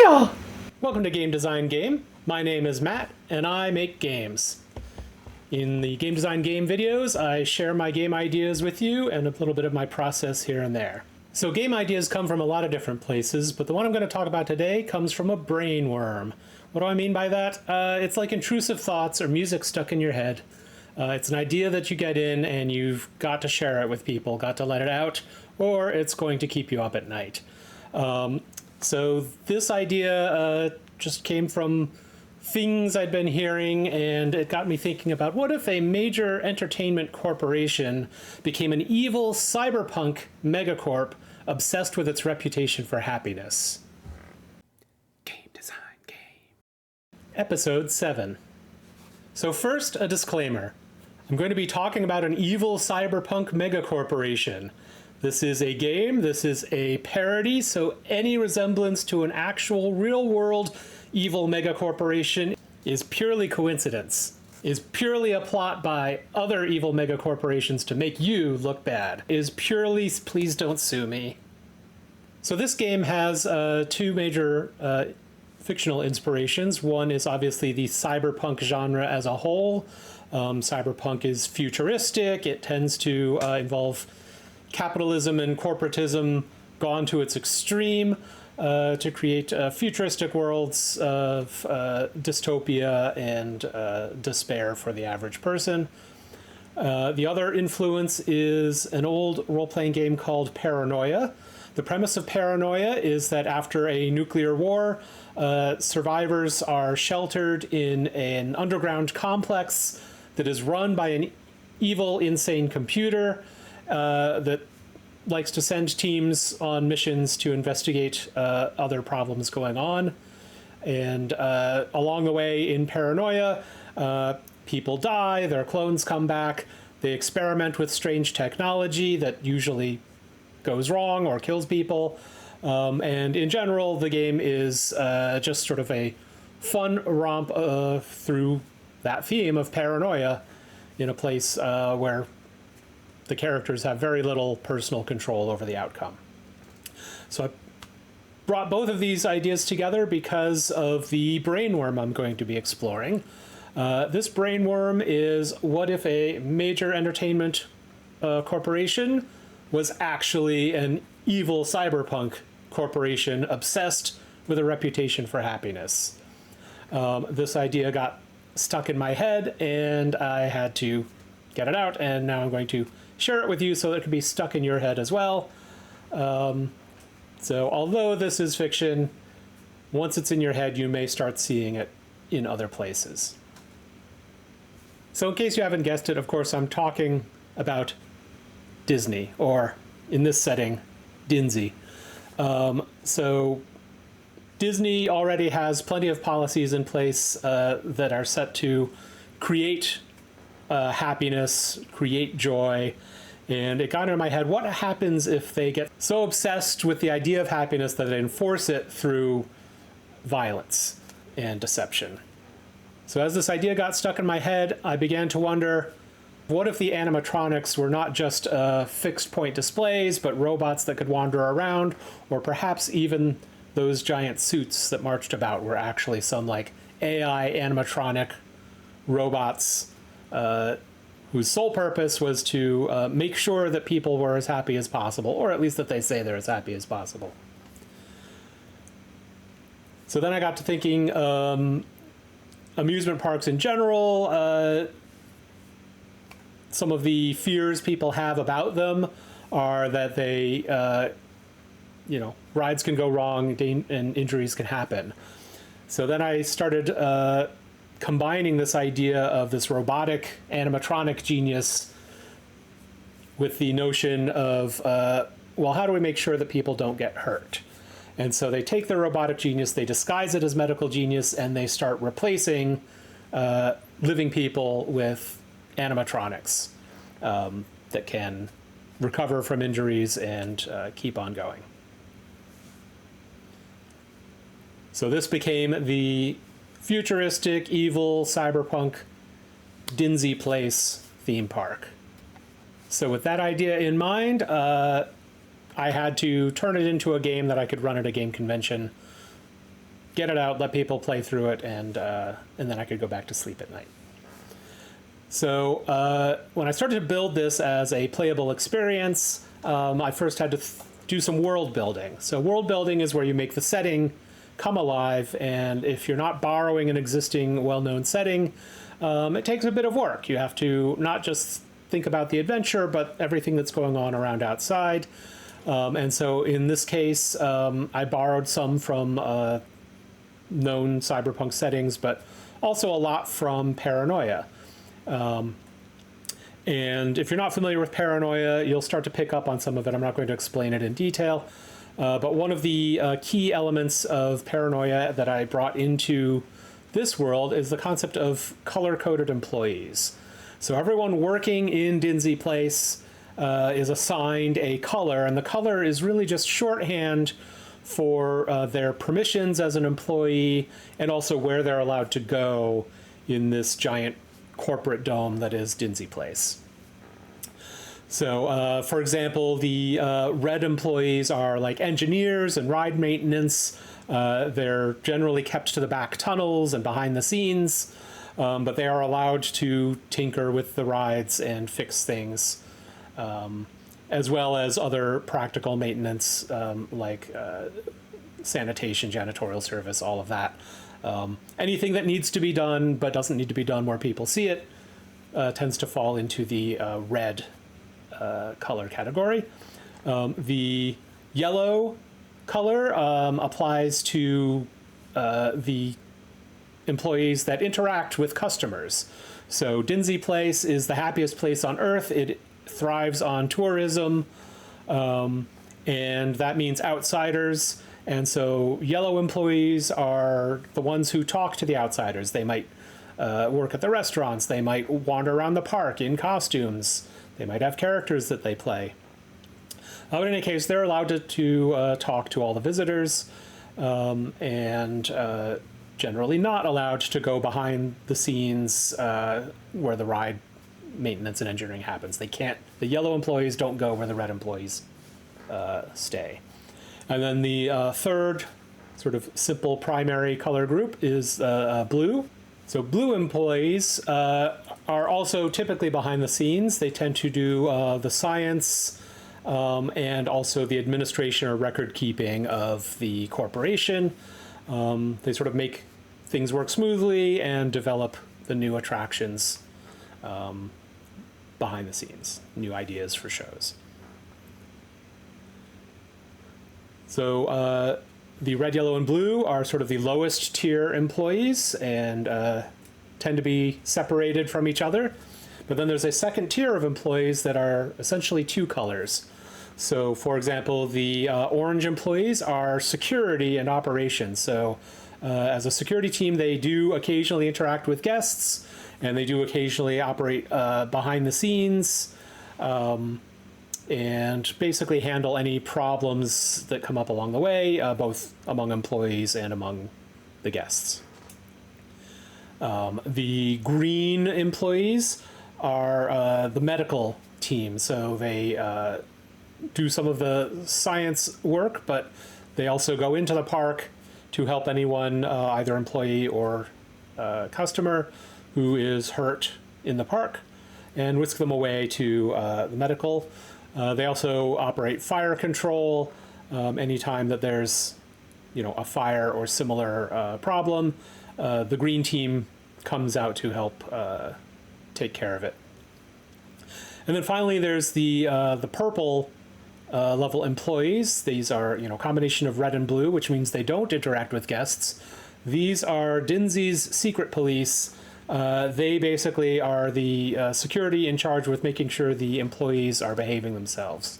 Hiya! Welcome to Game Design Game. My name is Matt, and I make games. In the Game Design Game videos, I share my game ideas with you and a little bit of my process here and there. So game ideas come from a lot of different places, but the one I'm going to talk about today comes from a brainworm. What do I mean by that? It's like intrusive thoughts or music stuck in your head. It's an idea that you get in and you've got to share it with people, got to let it out, or it's going to keep you up at night. So this idea just came from things I'd been hearing, and it got me thinking about what if a major entertainment corporation became an evil cyberpunk megacorp obsessed with its reputation for happiness. Game Design Game. Episode 7. So first, a disclaimer. I'm going to be talking about an evil cyberpunk megacorporation. This is a game, this is a parody, so any resemblance to an actual real-world evil megacorporation is purely coincidence, is purely a plot by other evil megacorporations to make you look bad, is purely please don't sue me. So this game has two major fictional inspirations. One is obviously the cyberpunk genre as a whole. Cyberpunk is futuristic, it tends to involve capitalism and corporatism gone to its extreme to create futuristic worlds of dystopia and despair for the average person. The other influence is an old role-playing game called Paranoia. The premise of Paranoia is that after a nuclear war, survivors are sheltered in an underground complex that is run by an evil, insane computer that likes to send teams on missions to investigate other problems going on. And along the way in Paranoia, people die, their clones come back, they experiment with strange technology that usually goes wrong or kills people. And in general, the game is just sort of a fun romp through that theme of paranoia in a place where the characters have very little personal control over the outcome. So I brought both of these ideas together because of the brainworm I'm going to be exploring. This brainworm is, what if a major entertainment corporation was actually an evil cyberpunk corporation obsessed with a reputation for happiness? This idea got stuck in my head and I had to get it out, and now I'm going to share it with you so that it can be stuck in your head as well. So although this is fiction, once it's in your head, you may start seeing it in other places. So in case you haven't guessed it, of course, I'm talking about Disney, or in this setting, Dinsey. So Disney already has plenty of policies in place that are set to create happiness, create joy, and it got into my head, what happens if they get so obsessed with the idea of happiness that they enforce it through violence and deception? So as this idea got stuck in my head, I began to wonder, what if the animatronics were not just fixed point displays, but robots that could wander around, or perhaps even those giant suits that marched about were actually some like AI animatronic robots whose sole purpose was to make sure that people were as happy as possible, or at least that they say they're as happy as possible. So then I got to thinking, amusement parks in general, some of the fears people have about them are that they, rides can go wrong and injuries can happen. So then I started combining this idea of this robotic animatronic genius with the notion of, how do we make sure that people don't get hurt? And so they take their robotic genius, they disguise it as medical genius, and they start replacing living people with animatronics that can recover from injuries and keep on going. So this became the futuristic, evil, cyberpunk, Dinsey Place theme park. So with that idea in mind, I had to turn it into a game that I could run at a game convention get it out, let people play through it, and then I could go back to sleep at night. So when I started to build this as a playable experience, I first had to do some world building. So world building is where you make the setting come alive, and if you're not borrowing an existing well-known setting, it takes a bit of work. You have to not just think about the adventure, but everything that's going on around outside. And so in this case, I borrowed some from known cyberpunk settings, but also a lot from Paranoia. And if you're not familiar with Paranoia, you'll start to pick up on some of it. I'm not going to explain it in detail. But one of the key elements of Paranoia that I brought into this world is the concept of color-coded employees. So everyone working in Dinsey Place is assigned a color, and the color is really just shorthand for their permissions as an employee and also where they're allowed to go in this giant corporate dome that is Dinsey Place. So, for example, the red employees are like engineers and ride maintenance. They're generally kept to the back tunnels and behind the scenes, but they are allowed to tinker with the rides and fix things, as well as other practical maintenance like sanitation, janitorial service, all of that. Anything that needs to be done but doesn't need to be done where people see it tends to fall into the red color category. The yellow color applies to the employees that interact with customers. So Dinsey Place is the happiest place on Earth. It thrives on tourism, and that means outsiders. And so yellow employees are the ones who talk to the outsiders. They might work at the restaurants. They might wander around the park in costumes. They might have characters that they play. But in any case, they're allowed to talk to all the visitors, and generally not allowed to go behind the scenes where the ride maintenance and engineering happens. They can't. The yellow employees don't go where the red employees stay. And then the third sort of simple primary color group is blue. So blue employees are also typically behind the scenes. They tend to do the science and also the administration or record keeping of the corporation. They sort of make things work smoothly and develop the new attractions behind the scenes, new ideas for shows. So the red, yellow, and blue are sort of the lowest tier employees and tend to be separated from each other. But then there's a second tier of employees that are essentially two colors. So, for example, the orange employees are security and operations. So as a security team, they do occasionally interact with guests, and they do occasionally operate behind the scenes, and basically handle any problems that come up along the way, both among employees and among the guests. The green employees are the medical team, so they do some of the science work, but they also go into the park to help anyone, either employee or customer, who is hurt in the park, and whisk them away to the medical. They also operate fire control anytime that there's, a fire or similar problem. The green team comes out to help take care of it. And then finally, there's the purple level employees. These are, a combination of red and blue, which means they don't interact with guests. These are Dinsey's secret police. They basically are the security in charge with making sure the employees are behaving themselves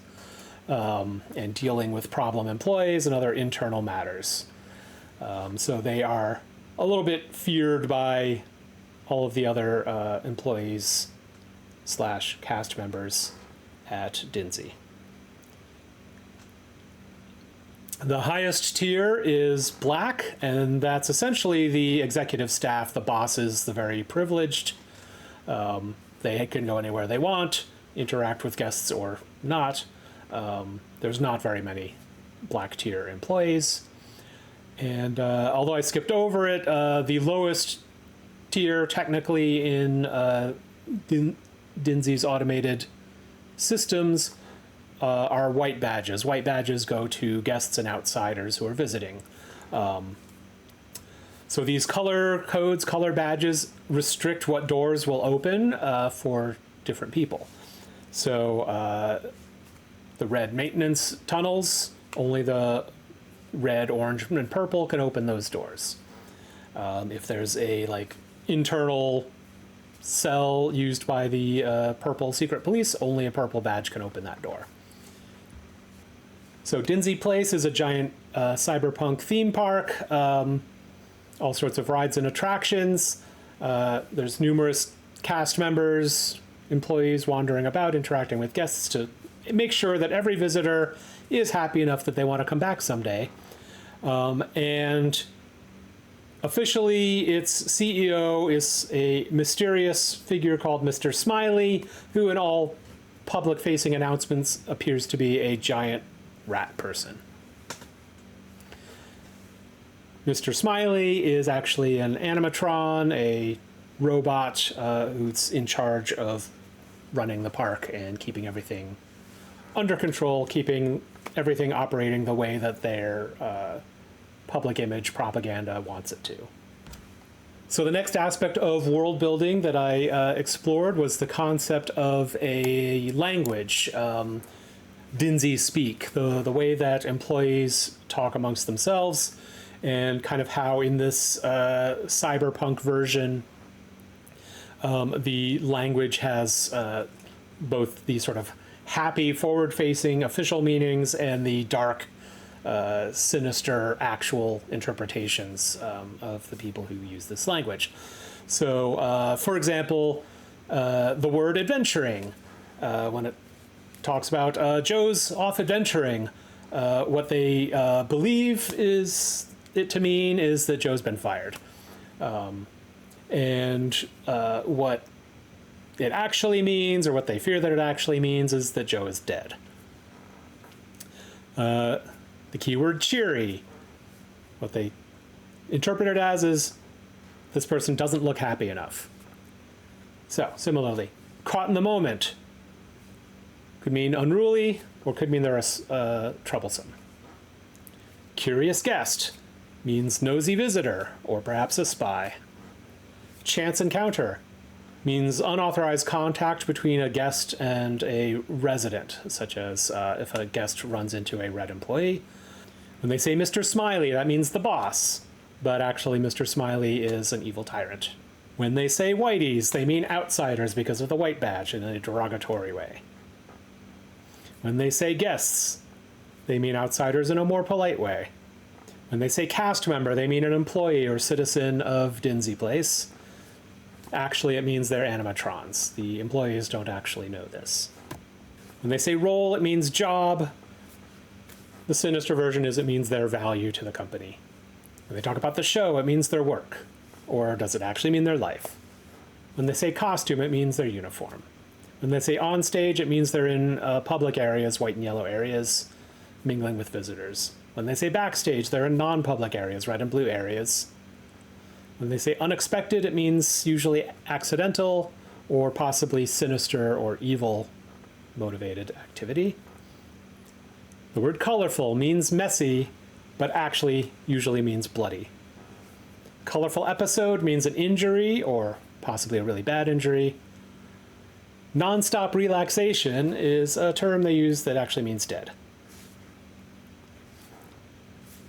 and dealing with problem employees and other internal matters. So they are a little bit feared by all of the other employees / cast members at Dinsey. The highest tier is black, and that's essentially the executive staff, the bosses, the very privileged. They can go anywhere they want, interact with guests or not. There's not very many black tier employees. And although I skipped over it, the lowest tier technically in Dinsy's automated systems are white badges. White badges go to guests and outsiders who are visiting. So these color codes, color badges restrict what doors will open for different people. So the red maintenance tunnels, only the red, orange, and purple can open those doors. If there's a internal cell used by the purple secret police, only a purple badge can open that door. So Dinsey Place is a giant cyberpunk theme park. All sorts of rides and attractions. There's numerous cast members, employees wandering about, interacting with guests to make sure that every visitor is happy enough that they want to come back someday. And officially, its CEO is a mysterious figure called Mr. Smiley, who in all public-facing announcements appears to be a giant rat person. Mr. Smiley is actually an animatron, a robot who's in charge of running the park and keeping everything under control, keeping everything operating the way that their public image propaganda wants it to. So the next aspect of world building that I explored was the concept of a language, Dinsey speak, the way that employees talk amongst themselves, and kind of how in this cyberpunk version, the language has both the sort of happy, forward-facing official meanings and the dark, sinister actual interpretations of the people who use this language. So, for example, the word adventuring, when it talks about Joe's off adventuring, what they believe is it to mean is that Joe's been fired. And what it actually means, or what they fear that it actually means, is that Joe is dead. The keyword cheery, what they interpret it as is this person doesn't look happy enough. So, similarly, caught in the moment could mean unruly, or could mean they're troublesome. Curious guest means nosy visitor, or perhaps a spy. Chance encounter means unauthorized contact between a guest and a resident, such as if a guest runs into a red employee. When they say Mr. Smiley, that means the boss, but actually Mr. Smiley is an evil tyrant. When they say whiteys, they mean outsiders because of the white badge in a derogatory way. When they say guests, they mean outsiders in a more polite way. When they say cast member, they mean an employee or citizen of Dinsey Place. Actually, it means they're animatrons. The employees don't actually know this. When they say role, it means job. The sinister version is it means their value to the company. When they talk about the show, it means their work. Or does it actually mean their life? When they say costume, it means their uniform. When they say on stage, it means they're in public areas, white and yellow areas, mingling with visitors. When they say backstage, they're in non-public areas, red and blue areas. When they say unexpected, it means usually accidental or possibly sinister or evil motivated activity. The word colorful means messy, but actually usually means bloody. Colorful episode means an injury or possibly a really bad injury. Non-stop relaxation is a term they use that actually means dead.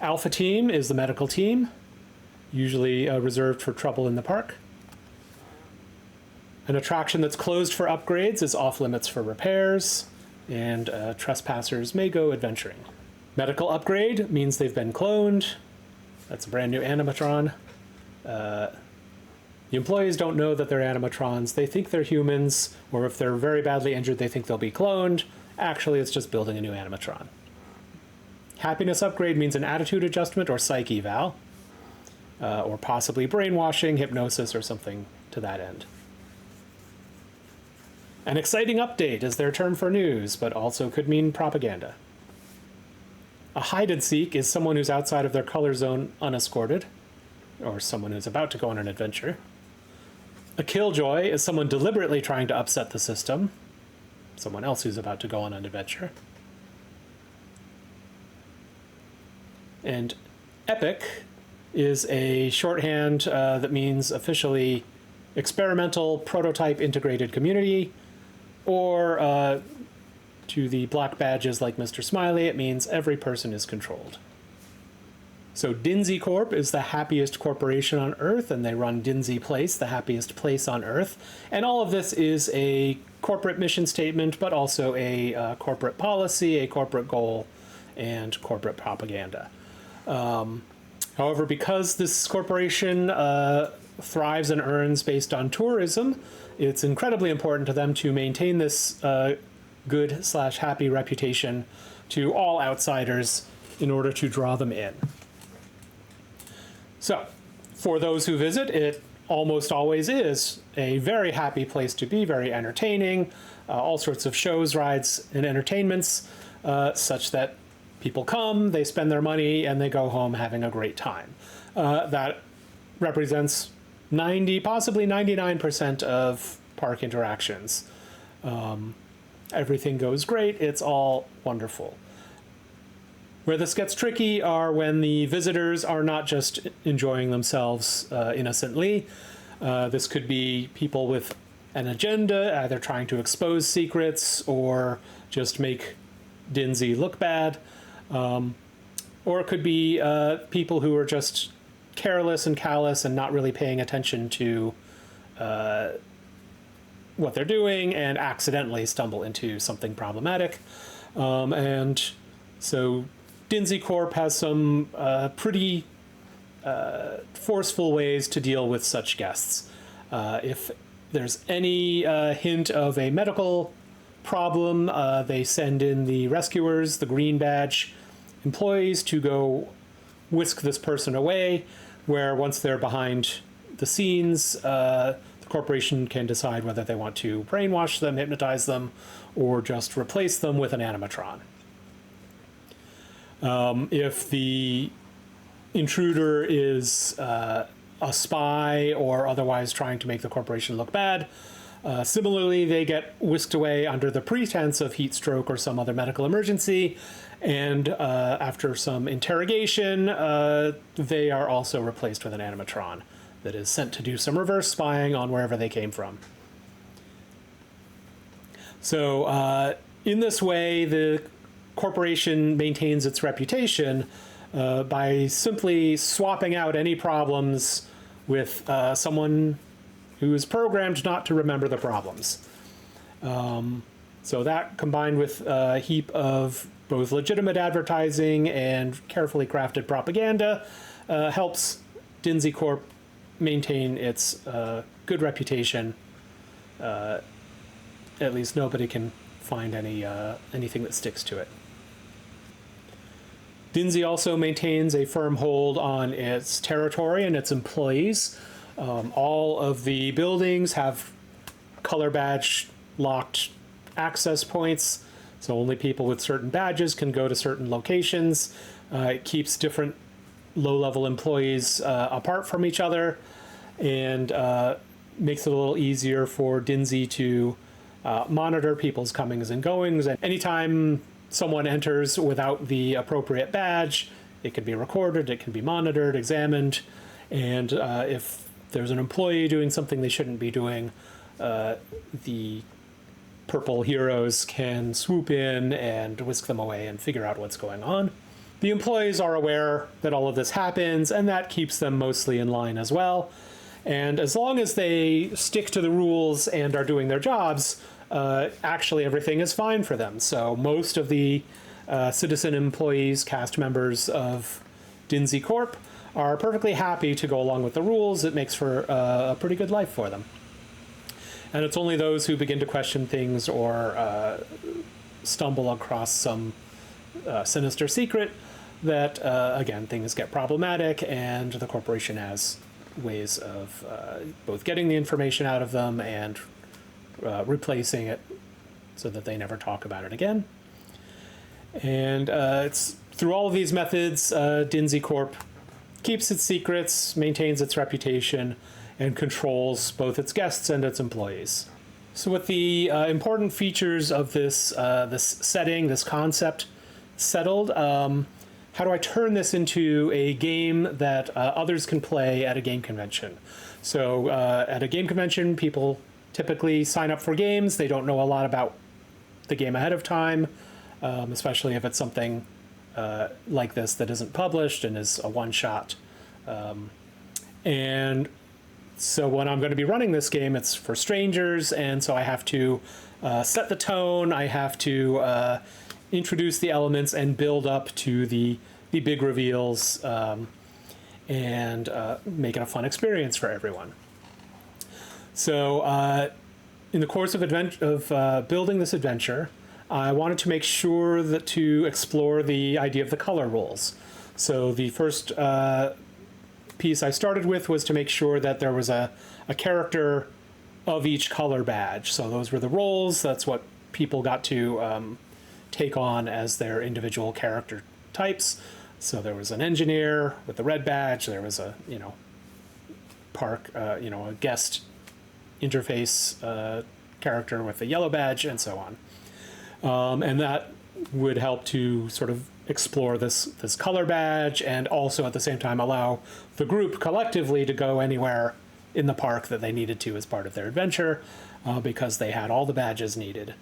Alpha team is the medical team, usually reserved for trouble in the park. An attraction that's closed for upgrades is off limits for repairs, and trespassers may go adventuring. Medical upgrade means they've been cloned. That's a brand new animatron. The employees don't know that they're animatrons. They think they're humans, or if they're very badly injured, they think they'll be cloned. Actually, it's just building a new animatron. Happiness upgrade means an attitude adjustment or psych eval, or possibly brainwashing, hypnosis, or something to that end. An exciting update is their term for news, but also could mean propaganda. A hide and seek is someone who's outside of their color zone unescorted, or someone who's about to go on an adventure. A killjoy is someone deliberately trying to upset the system, someone else who's about to go on an adventure. And epic is a shorthand that means officially experimental prototype integrated community, or to the black badges like Mr. Smiley, it means every person is controlled. So Dinsey Corp is the happiest corporation on Earth, and they run Dinsey Place, the happiest place on Earth. And all of this is a corporate mission statement, but also a corporate policy, a corporate goal, and corporate propaganda. However, because this corporation thrives and earns based on tourism, it's incredibly important to them to maintain this good/happy reputation to all outsiders in order to draw them in. So, for those who visit, it almost always is a very happy place to be, very entertaining, all sorts of shows, rides, and entertainments, such that people come, they spend their money, and they go home having a great time. That represents 90, possibly 99% of park interactions. Everything goes great, it's all wonderful. Where this gets tricky are when the visitors are not just enjoying themselves innocently. This could be people with an agenda, either trying to expose secrets or just make Dinsey look bad. Or it could be people who are just careless and callous and not really paying attention to what they're doing and accidentally stumble into something problematic. And so Dinsey Corp has some pretty forceful ways to deal with such guests. If there's any hint of a medical problem, they send in the rescuers, the green badge employees, to go whisk this person away, where once they're behind the scenes, the corporation can decide whether they want to brainwash them, hypnotize them, or just replace them with an animatron. If the intruder is a spy or otherwise trying to make the corporation look bad, similarly, they get whisked away under the pretense of heat stroke or some other medical emergency, and after some interrogation, they are also replaced with an animatron that is sent to do some reverse spying on wherever they came from. So in this way, the corporation maintains its reputation by simply swapping out any problems with someone who is programmed not to remember the problems. So that, combined with a heap of both legitimate advertising and carefully crafted propaganda, helps Dinsey Corp maintain its good reputation. At least nobody can find anything that sticks to it. Dinsey also maintains a firm hold on its territory and its employees. All of the buildings have color badge locked access points, so only people with certain badges can go to certain locations. It keeps different low-level employees apart from each other, and makes it a little easier for Dinsey to monitor people's comings and goings. And anytime someone enters without the appropriate badge, it can be recorded, it can be monitored, examined, and if there's an employee doing something they shouldn't be doing, the purple heroes can swoop in and whisk them away and figure out what's going on. The employees are aware that all of this happens, and that keeps them mostly in line as well. And as long as they stick to the rules and are doing their jobs, actually everything is fine for them. So most of the citizen employees, cast members of Dinsey Corp are perfectly happy to go along with the rules. It makes for a pretty good life for them. And it's only those who begin to question things or stumble across some sinister secret that, again, things get problematic, and the corporation has ways of both getting the information out of them and replacing it so that they never talk about it again. And it's through all of these methods, Dinsey Corp keeps its secrets, maintains its reputation, and controls both its guests and its employees. So with the important features of this setting, this concept settled, how do I turn this into a game that others can play at a game convention? So at a game convention, people typically sign up for games. They don't know a lot about the game ahead of time, especially if it's something like this that isn't published and is a one-shot. And so when I'm going to be running this game, it's for strangers, and so I have to set the tone, I have to introduce the elements and build up to the big reveals, and make it a fun experience for everyone. So in the course of building this adventure, I wanted to make sure that to explore the idea of the color rules. So the first piece I started with was to make sure that there was a character of each color badge. So those were the roles. That's what people got to take on as their individual character types. So there was an engineer with the red badge. There was a a guest interface character with the yellow badge, and so on. And that would help to sort of explore this color badge, and also at the same time allow the group collectively to go anywhere in the park that they needed to as part of their adventure, because they had all the badges needed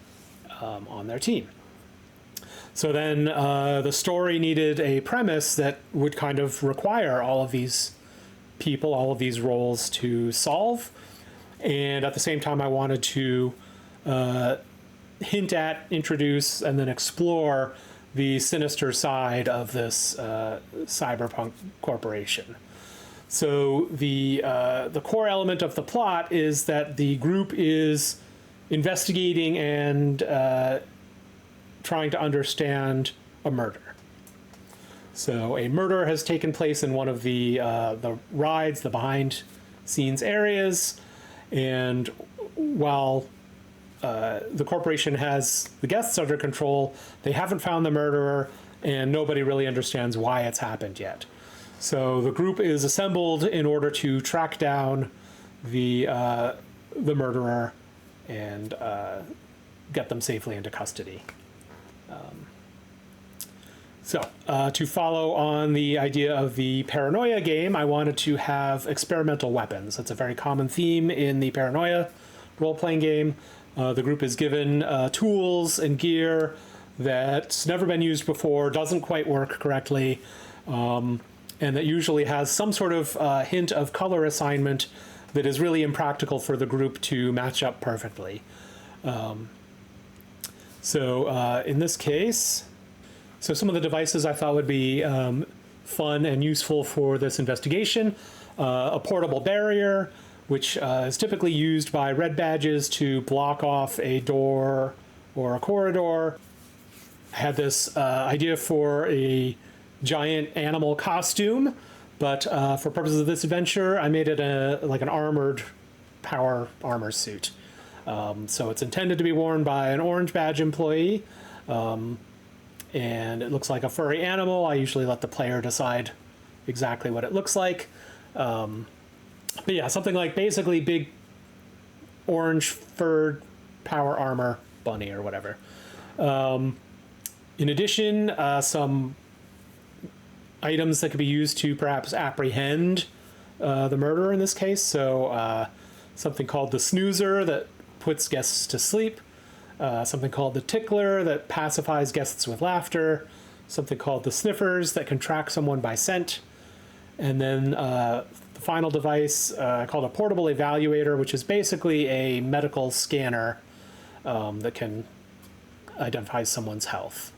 on their team. So then the story needed a premise that would kind of require all of these people, all of these roles to solve. And at the same time, I wanted to hint at, introduce, and then explore the sinister side of this cyberpunk corporation. So the core element of the plot is that the group is investigating and trying to understand a murder. So a murder has taken place in one of the rides, the behind-scenes areas, and while the corporation has the guests under control, they haven't found the murderer, and nobody really understands why it's happened yet. So the group is assembled in order to track down the murderer and get them safely into custody. To follow on the idea of the Paranoia game, I wanted to have experimental weapons. That's a very common theme in the Paranoia role-playing game. The group is given tools and gear that's never been used before, doesn't quite work correctly, and that usually has some sort of hint of color assignment that is really impractical for the group to match up perfectly. In this case, so some of the devices I thought would be fun and useful for this investigation: a portable barrier, which is typically used by red badges to block off a door or a corridor. I had this idea for a giant animal costume, but for purposes of this adventure, I made it like an armored power armor suit. So it's intended to be worn by an orange badge employee, and it looks like a furry animal. I usually let the player decide exactly what it looks like. But yeah, something like basically big orange furred power armor bunny or whatever. In addition, some items that could be used to perhaps apprehend the murderer in this case. So something called the snoozer that puts guests to sleep. Something called the tickler that pacifies guests with laughter. Something called the sniffers that can track someone by scent. And then the final device called a portable evaluator, which is basically a medical scanner that can identify someone's health,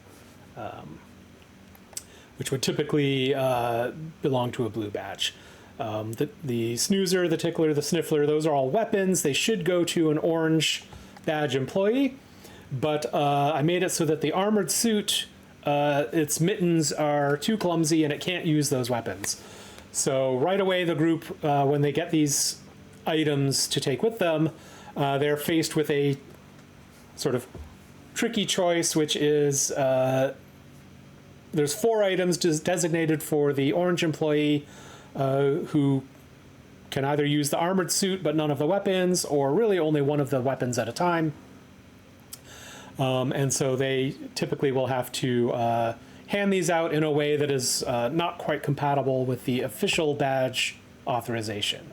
which would typically belong to a blue badge. The snoozer, the tickler, the sniffler, those are all weapons. They should go to an orange badge employee, but I made it so that the armored suit, its mittens are too clumsy and it can't use those weapons. So right away, the group, when they get these items to take with them, they're faced with a sort of tricky choice, which is there's 4 items designated for the orange employee who can either use the armored suit but none of the weapons, or really only one of the weapons at a time. And so they typically will have to hand these out in a way that is not quite compatible with the official badge authorization.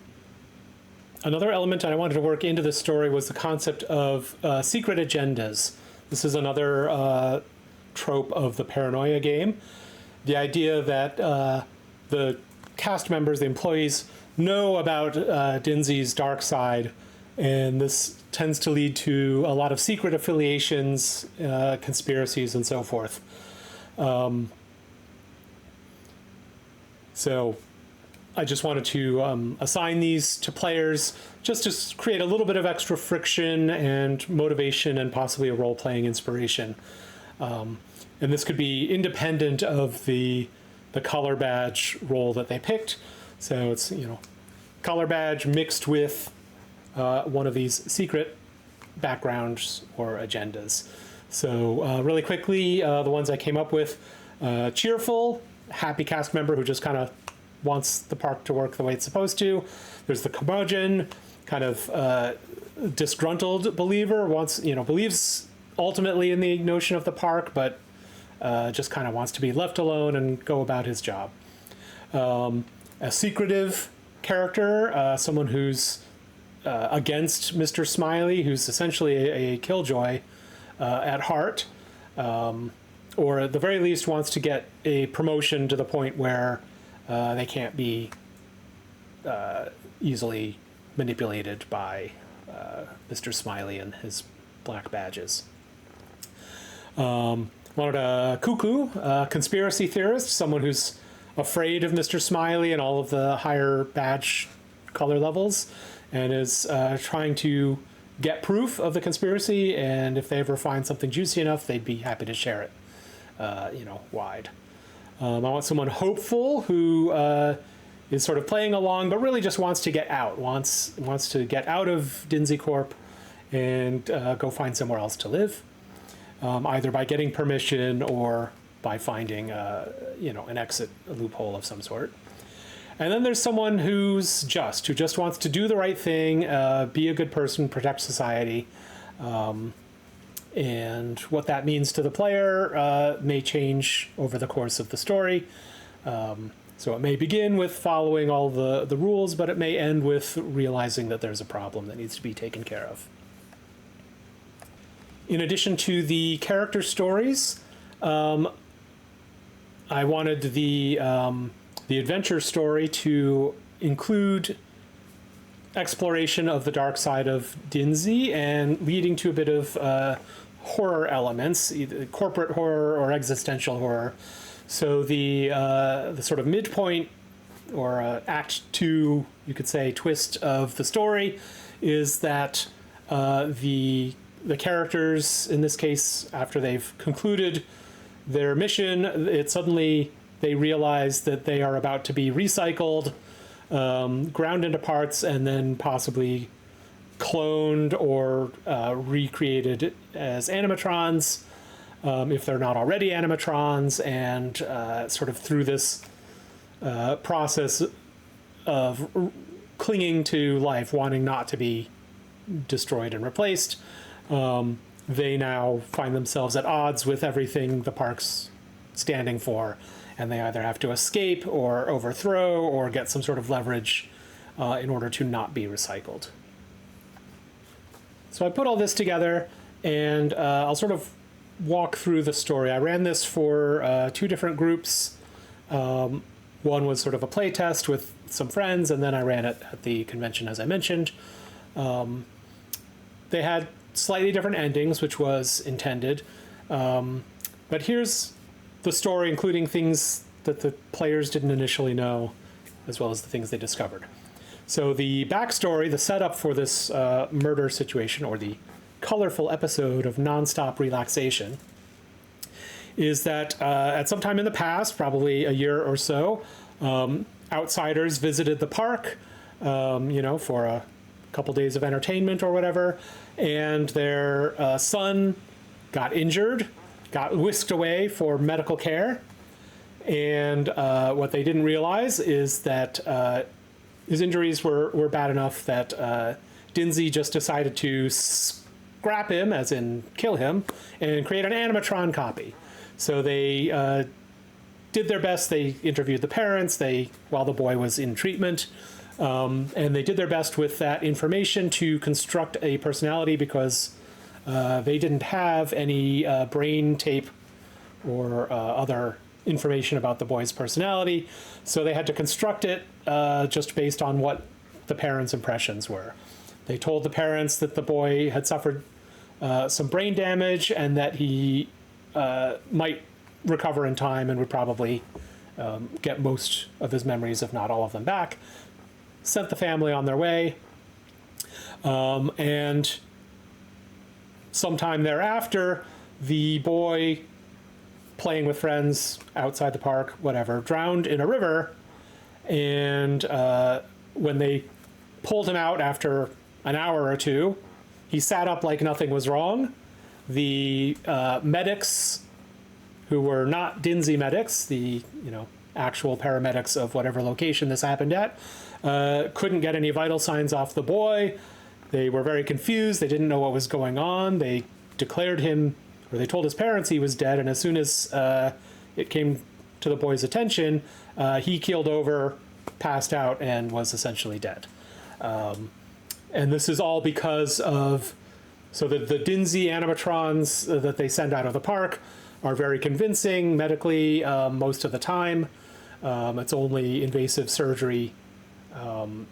Another element I wanted to work into this story was the concept of secret agendas. This is another trope of the Paranoia game. The idea that the cast members, the employees, know about Dinsy's dark side, and this tends to lead to a lot of secret affiliations, conspiracies, and so forth. So I just wanted to assign these to players just to create a little bit of extra friction and motivation and possibly a role-playing inspiration. And this could be independent of the color badge role that they picked. So it's, color badge mixed with one of these secret backgrounds or agendas. So really quickly, the ones I came up with, cheerful, happy cast member who just kind of wants the park to work the way it's supposed to. There's the curmudgeon, kind of disgruntled believer, believes ultimately in the notion of the park, but just kind of wants to be left alone and go about his job. A secretive character, someone who's against Mr. Smiley, who's essentially a killjoy at heart, or at the very least wants to get a promotion to the point where they can't be easily manipulated by Mr. Smiley and his black badges. Wanted a cuckoo, conspiracy theorist, someone who's afraid of Mr. Smiley and all of the higher badge color levels, and is trying to get proof of the conspiracy, and if they ever find something juicy enough, they'd be happy to share it, wide. I want someone hopeful who is sort of playing along, but really just wants to get out, wants to get out of Dinsey Corp and go find somewhere else to live, either by getting permission or by finding, an exit, a loophole of some sort. And then there's someone who just wants to do the right thing, be a good person, protect society. And what that means to the player may change over the course of the story. So it may begin with following all the rules, but it may end with realizing that there's a problem that needs to be taken care of. In addition to the character stories, I wanted the adventure story to include exploration of the dark side of Dinsey and leading to a bit of horror elements, either corporate horror or existential horror. So the sort of midpoint or Act 2, you could say, twist of the story is that the characters, in this case, after they've concluded their mission, they realize that they are about to be recycled, ground into parts, and then possibly cloned or recreated as animatrons, if they're not already animatrons, and sort of through this process of clinging to life, wanting not to be destroyed and replaced, they now find themselves at odds with everything the park's standing for, and they either have to escape or overthrow or get some sort of leverage in order to not be recycled. So I put all this together, and I'll sort of walk through the story. I ran this for 2 different groups. One was sort of a play test with some friends, and then I ran it at the convention, as I mentioned. They had slightly different endings, which was intended. But here's the story, including things that the players didn't initially know, as well as the things they discovered. So the backstory, the setup for this murder situation, or the colorful episode of nonstop relaxation, is that at some time in the past, probably a year or so, outsiders visited the park, for a couple days of entertainment or whatever, and their son got injured, got whisked away for medical care, And what they didn't realize is that his injuries were bad enough that Dinsey just decided to scrap him, as in kill him, and create an animatron copy. So they did their best. They interviewed the parents while the boy was in treatment, and they did their best with that information to construct a personality, because they didn't have any brain tape or other information about the boy's personality. So they had to construct it just based on what the parents' impressions were. They told the parents that the boy had suffered some brain damage and that he might recover in time and would probably get most of his memories, if not all of them, back. Sent the family on their way. And sometime thereafter, the boy, playing with friends outside the park, whatever, drowned in a river. And when they pulled him out after an hour or two, he sat up like nothing was wrong. The medics, who were not Dinsey medics, the actual paramedics of whatever location this happened at, couldn't get any vital signs off the boy. They were very confused. They didn't know what was going on. They declared him, or they told his parents he was dead, and as soon as it came to the boy's attention, he keeled over, passed out, and was essentially dead. And this is all because of, so the Dinsey animatrons that they send out of the park are very convincing medically most of the time. It's only invasive surgery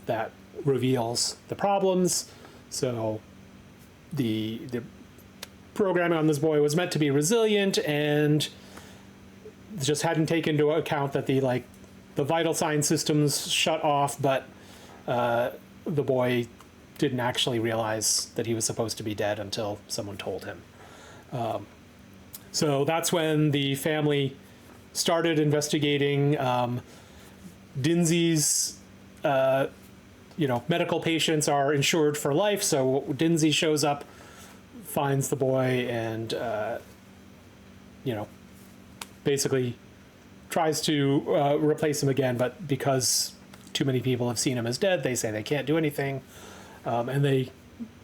that reveals the problems. So the programming on this boy was meant to be resilient, and just hadn't taken into account that the vital sign systems shut off, but the boy didn't actually realize that he was supposed to be dead until someone told him. So that's when the family started investigating. Dinsey's medical patients are insured for life, so Dinsey shows up, finds the boy, and basically tries to replace him again, but because too many people have seen him as dead, they say they can't do anything, and they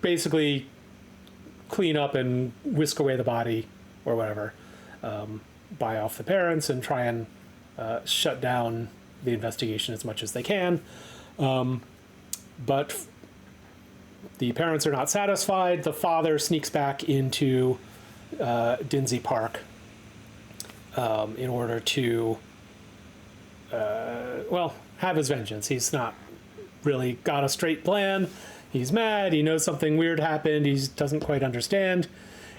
basically clean up and whisk away the body or whatever, buy off the parents, and try and shut down the investigation as much as they can. But the parents are not satisfied. The father sneaks back into Dinsey Park in order to, have his vengeance. He's not really got a straight plan. He's mad. He knows something weird happened. He doesn't quite understand.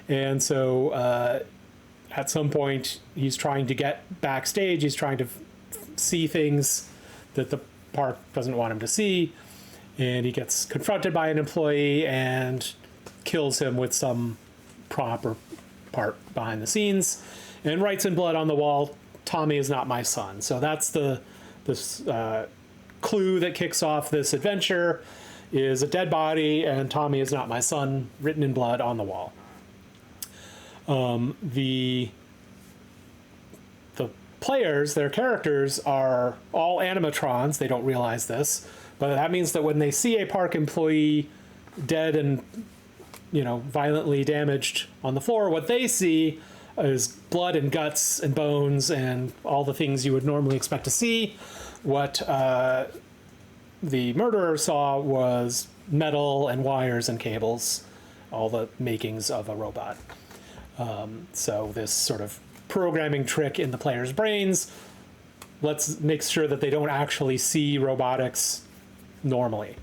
And so at some point, he's trying to get backstage. He's trying to see things that the park doesn't want him to see. And he gets confronted by an employee and kills him with some prop or part behind the scenes, and writes in blood on the wall, "Tommy is not my son." So that's this clue that kicks off this adventure, is a dead body and "Tommy is not my son" written in blood on the wall. The players, their characters, are all animatrons. They don't realize this, but that means that when they see a park employee dead and violently damaged on the floor, what they see is blood and guts and bones and all the things you would normally expect to see. What the murderer saw was metal and wires and cables, all the makings of a robot. So this sort of programming trick in the players' brains, let's make sure that they don't actually see robotics normally,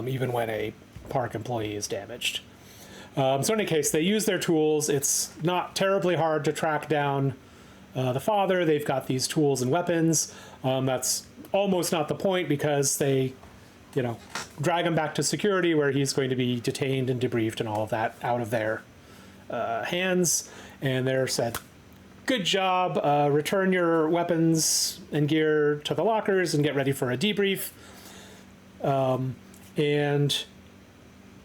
even when a park employee is damaged. So in any case, they use their tools. It's not terribly hard to track down the father. They've got these tools and weapons. That's almost not the point, because they drag him back to security, where he's going to be detained and debriefed and all of that out of their hands. And they're said, "Good job, return your weapons and gear to the lockers and get ready for a debrief." And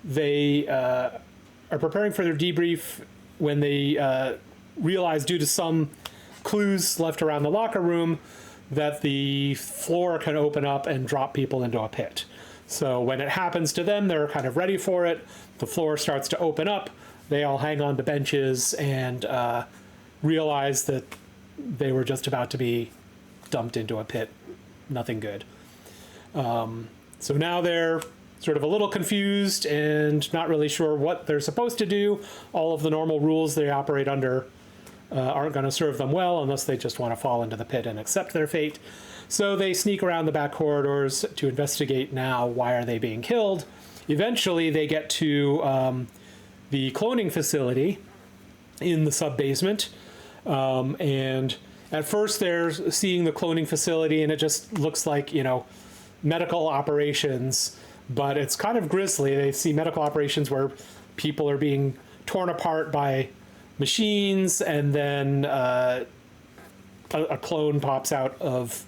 they are preparing for their debrief when they realize, due to some clues left around the locker room that the floor can open up and drop people into a pit. So when it happens to them, they're kind of ready for it. The floor starts to open up. They all hang on to benches and realize that they were just about to be dumped into a pit. Nothing good. So now they're sort of a little confused and not really sure what they're supposed to do. All of the normal rules they operate under aren't going to serve them well unless they just want to fall into the pit and accept their fate. So they sneak around the back corridors to investigate now why are they being killed. Eventually they get to the cloning facility in the sub-basement. And at first they're seeing the cloning facility and it just looks like, medical operations, but it's kind of grisly. They see medical operations where people are being torn apart by machines, and then a clone pops out of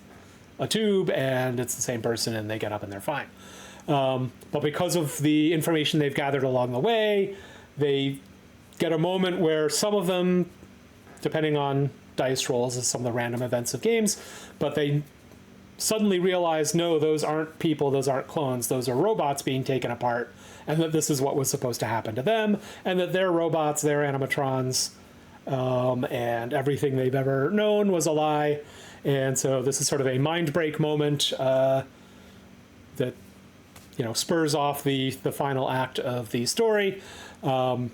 a tube and it's the same person and they get up and they're fine. But because of the information they've gathered along the way, they get a moment where some of them, depending on dice rolls as some of the random events of games, but they suddenly realize, no, those aren't people, those aren't clones, those are robots being taken apart, and that this is what was supposed to happen to them, and that they're robots, they're animatrons, and everything they've ever known was a lie. And so this is sort of a mind break moment that spurs off the final act of the story. And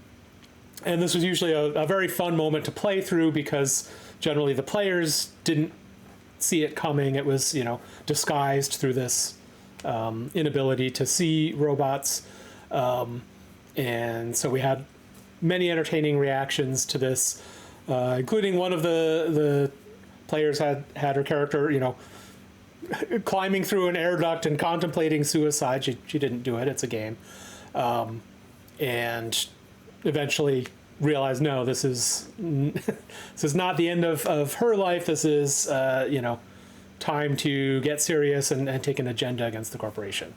this was usually a very fun moment to play through because generally the players didn't see it coming. It was, disguised through this inability to see robots. And so we had many entertaining reactions to this, including one of the players had her character, climbing through an air duct and contemplating suicide. She didn't do it. It's a game. And eventually realized, no, this is not the end of her life. This is, time to get serious and take an agenda against the corporation.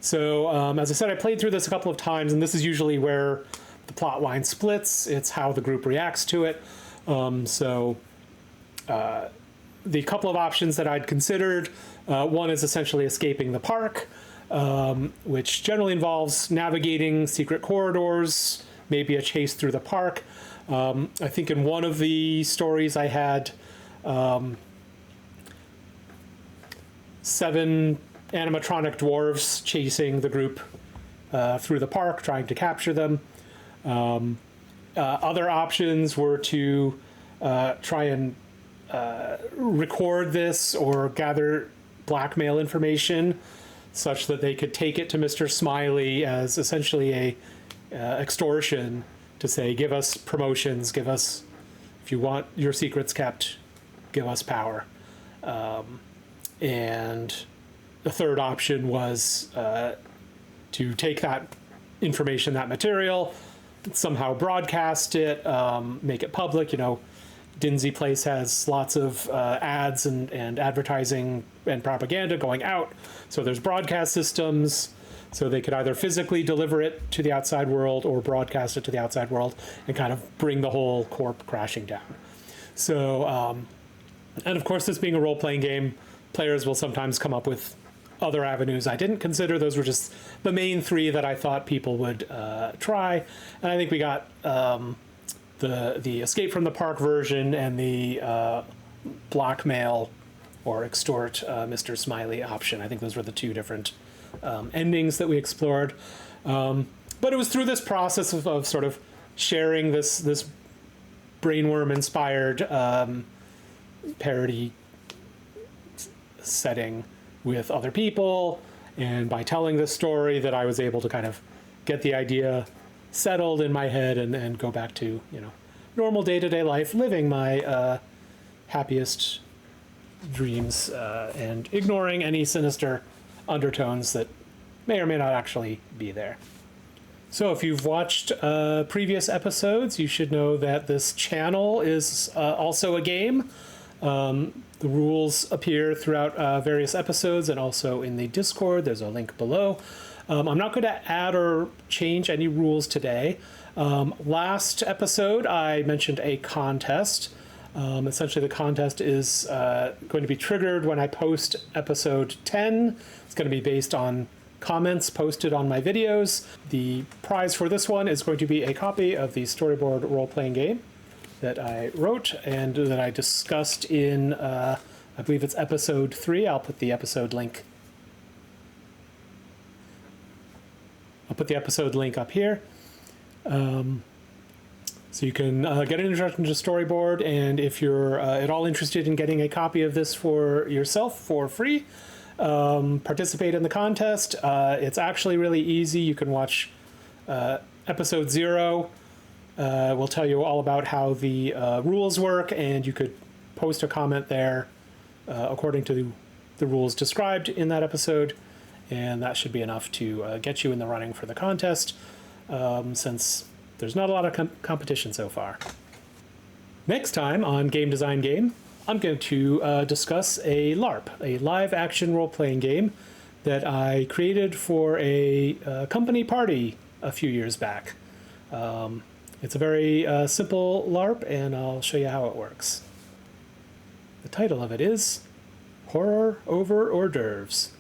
So, as I said, I played through this a couple of times, and this is usually where the plot line splits. It's how the group reacts to it. The couple of options that I'd considered, one is essentially escaping the park, which generally involves navigating secret corridors, maybe a chase through the park. I think in one of the stories I had 7 animatronic dwarves chasing the group through the park, trying to capture them. Other options were to try and record this or gather blackmail information such that they could take it to Mr. Smiley as essentially a extortion to say, give us promotions, give us, if you want your secrets kept, give us power. And the third option was to take that information, that material, somehow broadcast it, make it public. Dinsey Place has lots of ads and advertising and propaganda going out. So there's broadcast systems. So they could either physically deliver it to the outside world or broadcast it to the outside world and kind of bring the whole corp crashing down. So, and of course, this being a role-playing game, players will sometimes come up with other avenues I didn't consider. Those were just the main 3 that I thought people would try. And I think we got the escape from the park version and the blackmail or extort Mr. Smiley option. I think those were the 2 different endings that we explored. But it was through this process of sort of sharing this brainworm-inspired parody setting with other people, and by telling this story that I was able to kind of get the idea settled in my head and go back to, normal day-to-day life, living my happiest dreams and ignoring any sinister undertones that may or may not actually be there. So if you've watched previous episodes, you should know that this channel is also a game. The rules appear throughout various episodes and also in the Discord. There's a link below. I'm not going to add or change any rules today. Last episode, I mentioned a contest. Essentially, the contest is going to be triggered when I post episode 10. It's going to be based on comments posted on my videos. The prize for this one is going to be a copy of the storyboard role-playing game that I wrote and that I discussed in, I believe it's episode 3. I'll put the episode link. I'll put the episode link up here. So you can get an introduction to Storyboard, and if you're at all interested in getting a copy of this for yourself for free, participate in the contest. It's actually really easy. You can watch episode 0. We'll tell you all about how the rules work, and you could post a comment there according to the rules described in that episode, and that should be enough to get you in the running for the contest, since there's not a lot of competition so far. Next time on Game Design Game, I'm going to discuss a LARP, a live action role-playing game that I created for a company party a few years back. It's a very simple LARP, and I'll show you how it works. The title of it is Horror Over Hors d'oeuvres.